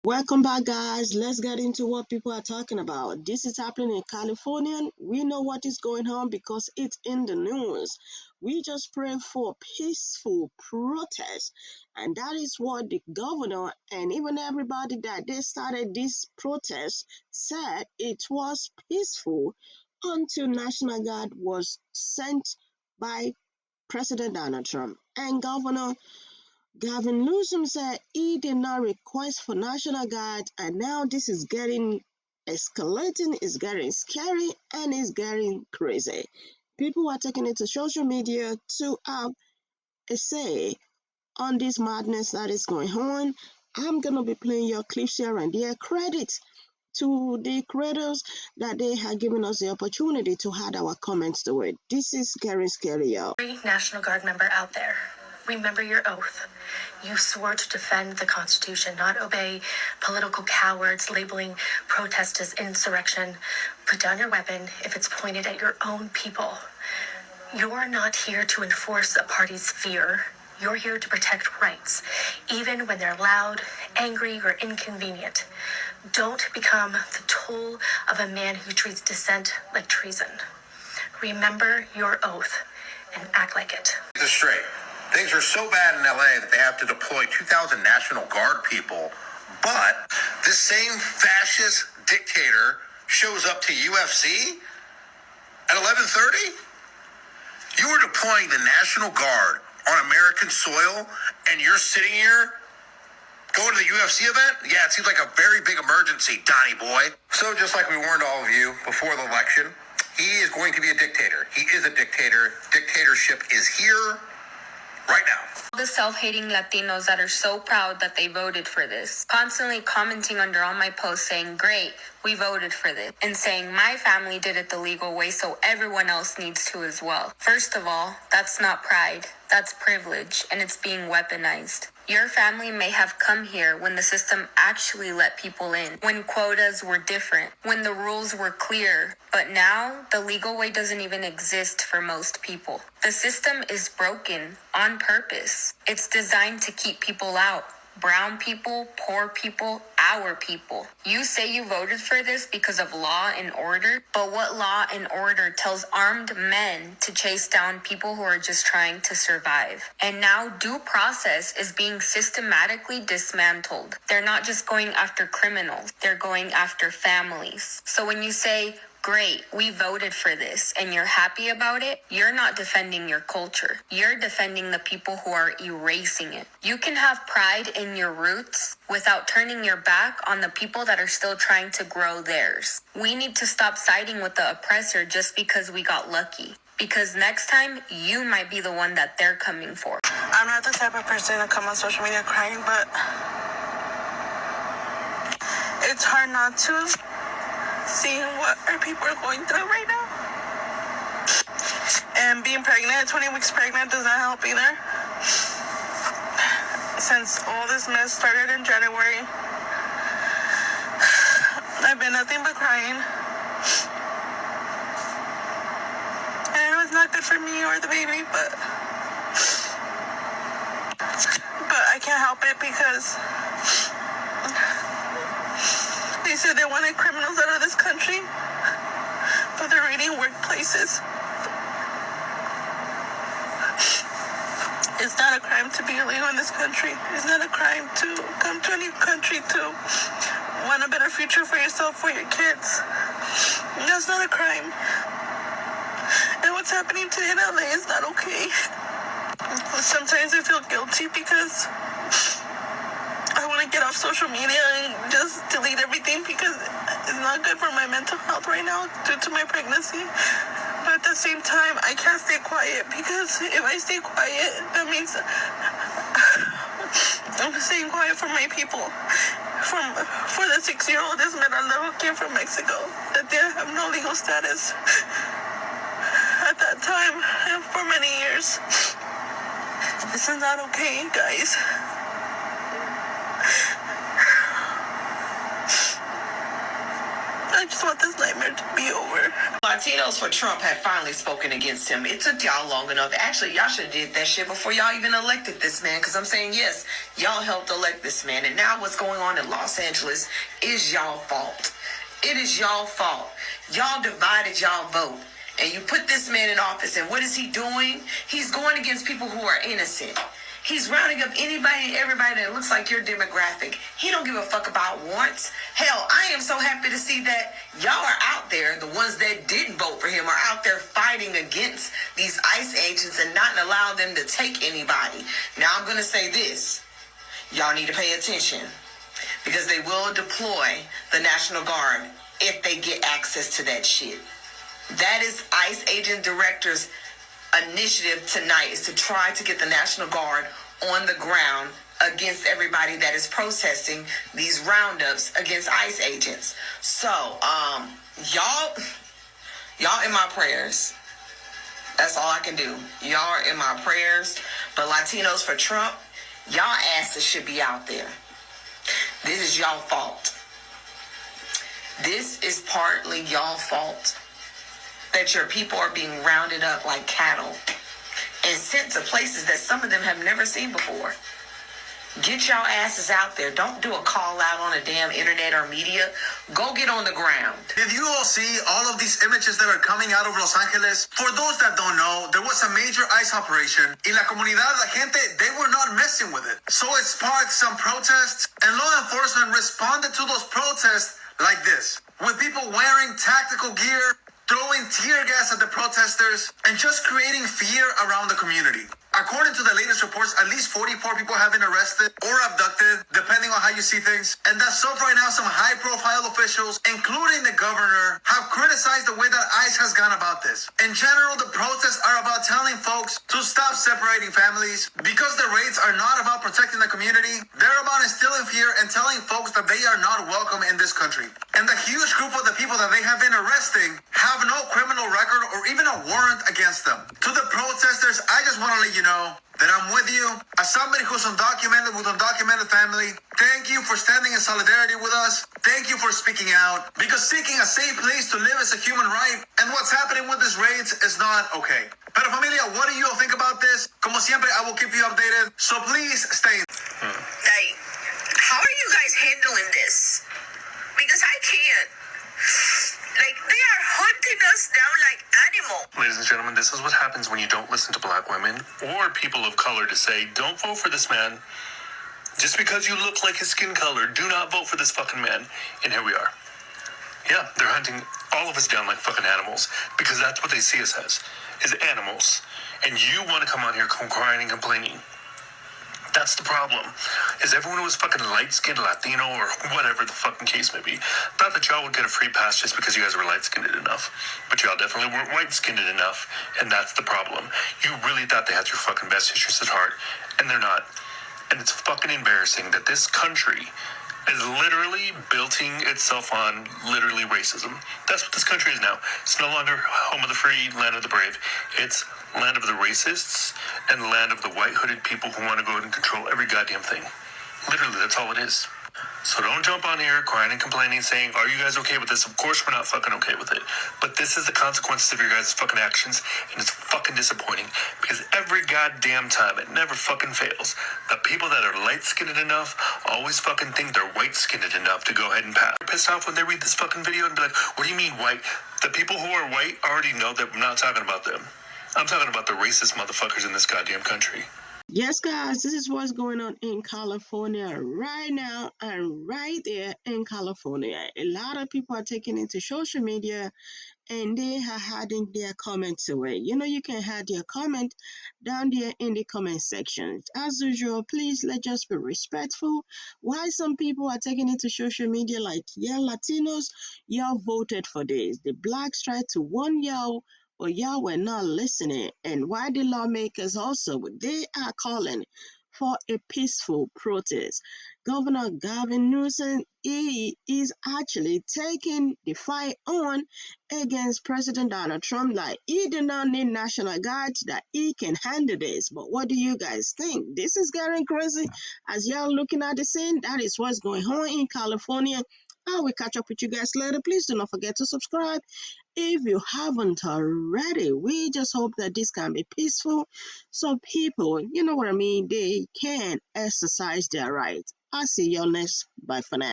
Welcome back, guys. Let's get into what people are talking about. This is happening in California. We know what is going on because it's in the news. We just pray for peaceful protest, and that is what the governor and even everybody that they started this protest said it was peaceful until National Guard was sent by President Donald Trump and Governor Gavin Newsom said he did not request for National Guard, and now this is getting escalating, it's getting scary, and it's getting crazy. People are taking it to social media to have a say on this madness that is going on. I'm gonna be playing your clips here and there. Credit to the creators that they have given us the opportunity to add our comments to it. This is getting scary, y'all. Every National Guard member out there, remember your oath. You swore to defend the Constitution, not obey political cowards labeling protest as insurrection. Put down your weapon if it's pointed at your own people. You're not here to enforce a party's fear. You're here to protect rights, even when they're loud, angry, or inconvenient. Don't become the tool of a man who treats dissent like treason. Remember your oath and act like it. This straight. Things are so bad in LA that they have to deploy 2,000 National Guard people. But this same fascist dictator shows up to UFC at 11:30. You were deploying the National Guard on American soil, and you're sitting here going to the UFC event? Yeah, it seems like a very big emergency, Donnie boy. So just like we warned all of you before the election, he is going to be a dictator. He is a dictator. Dictatorship is here right now. The self-hating Latinos that are so proud that they voted for this, constantly commenting under all my posts saying, great, we voted for this, and saying my family did it the legal way, so everyone else needs to as well. First of all, that's not pride, that's privilege, and it's being weaponized. Your family may have come here when the system actually let people in, when quotas were different, when the rules were clear, but now the legal way doesn't even exist for most people. The system is broken on purpose. It's designed to keep people out. Brown people, poor people, our people. You say you voted for this because of law and order, but what law and order tells armed men to chase down people who are just trying to survive? And now due process is being systematically dismantled. They're not just going after criminals, they're going after families. So when you say, great, we voted for this, and you're happy about it, you're not defending your culture. You're defending the people who are erasing it. You can have pride in your roots without turning your back on the people that are still trying to grow theirs. We need to stop siding with the oppressor just because we got lucky. Because next time, you might be the one that they're coming for. I'm not the type of person to come on social media crying, but it's hard not to, seeing what our people are going through right now. And being pregnant, 20 weeks pregnant, does not help either. Since all this mess started in January, I've been nothing but crying. And I know it's not good for me or the baby, but I can't help it because they said they wanted criminals out of this country, but they're raiding workplaces. It's not a crime to be illegal in this country. It's not a crime to come to a new country to want a better future for yourself, for your kids. That's not a crime. And what's happening today in LA is not okay. Sometimes I feel guilty because I want to get off social media and just delete everything because it's not good for my mental health right now due to my pregnancy. But at the same time, I can't stay quiet because if I stay quiet, that means I'm staying quiet for my people. For the 6-year-old Esmeralda who came from Mexico, that they have no legal status at that time and for many years. This is not okay, guys. just want this nightmare to be over. Latinos for Trump have finally spoken against him. It took y'all long enough. Actually, y'all should have did that shit before y'all even elected this man, because I'm saying, yes, y'all helped elect this man, and now what's going on in Los Angeles is y'all fault. It is y'all fault. Y'all divided y'all vote, and you put this man in office, and what is he doing? He's going against people who are innocent. He's rounding up anybody and everybody that looks like your demographic. He don't give a fuck about warrants. Hell, I am so happy to see that y'all are out there. The ones that didn't vote for him are out there fighting against these ICE agents and not allow them to take anybody. Now I'm going to say this. Y'all need to pay attention, because they will deploy the National Guard if they get access to that shit. That is ICE agent director's initiative tonight, is to try to get the National Guard on the ground against everybody that is protesting these roundups against ICE agents. So, y'all in my prayers. That's all I can do. Y'all are in my prayers. But Latinos for Trump, y'all asses should be out there. This is y'all fault. This is partly y'all fault, that your people are being rounded up like cattle and sent to places that some of them have never seen before. Get y'all asses out there. Don't do a call out on a damn internet or media. Go get on the ground. Did you all see all of these images that are coming out of Los Angeles? For those that don't know, there was a major ICE operation. Y la comunidad, la gente, they were not messing with it. So it sparked some protests, and law enforcement responded to those protests like this, with people wearing tactical gear, throwing tear gas at the protesters, and just creating fear around the community. According to the latest reports, at least 44 people have been arrested or abducted, depending on how you see things. And as of right now, some high-profile officials, including the governor, have criticized the way that ICE has gone about this. In general, the protests are about telling folks to stop separating families. Because the raids are not about protecting the community, they're about instilling fear and telling folks that they are not welcome in this country. And the huge group of the people that they have been arresting have no criminal record or even a warrant against them. To the protesters, I just want to let you know that I'm with you. As somebody who's undocumented with undocumented family, thank you for standing in solidarity with us. Thank you for speaking out, because seeking a safe place to live is a human right, and what's happening with these raids is not okay. Pero familia, what do you all think about this? Como siempre, I will keep you updated, so please stay. Like, how are you guys handling this? Because I can't. Like, they are hunting us down like animals. Ladies and gentlemen, this is what happens when you don't listen to black women or people of color to say, don't vote for this man. Just because you look like his skin color, do not vote for this fucking man. And here we are. Yeah, they're hunting all of us down like fucking animals, because that's what they see us as, is animals. And you want to come on here crying and complaining. That's the problem, is everyone who was fucking light-skinned Latino or whatever the fucking case may be thought that y'all would get a free pass just because you guys were light-skinned enough. But y'all definitely weren't white-skinned enough, and that's the problem. You really thought they had your fucking best interests at heart, and they're not. And it's fucking embarrassing that this country is literally building itself on literally racism. That's what this country is now. It's no longer home of the free, land of the brave. It's land of the racists and land of the white hooded people who want to go ahead and control every goddamn thing. Literally, that's all it is. So don't jump on here crying and complaining, saying, are you guys okay with this? Of course we're not fucking okay with it. But this is the consequences of your guys' fucking actions, and it's fucking disappointing, because every goddamn time, it never fucking fails, the people that are light-skinned enough always fucking think they're white-skinned enough to go ahead and pass. They're pissed off when they read this fucking video and be like, what do you mean white? The people who are white already know that I'm not talking about them. I'm talking about the racist motherfuckers in this goddamn country. Yes, guys, this is what's going on in California right now and right there in California. A lot of people are taking into social media and they are adding their comment to it. You know, you can add your comment down there in the comment section. As usual, please let's just be respectful. Why some people are taking it to social media like, yeah, Latinos, y'all voted for this. The blacks tried to warn y'all, but y'all were not listening. And why the lawmakers also, they are calling for a peaceful protest. Governor Gavin Newsom, he is actually taking the fight on against President Donald Trump. Like, he do not need National Guard, that he can handle this. But what do you guys think? This is getting crazy. As y'all looking at the scene, that is what's going on in California. I will catch up with you guys later. Please do not forget to subscribe if you haven't already. We just hope that this can be peaceful so people, you know what I mean, they can exercise their rights. I'll see you all next. Bye for now.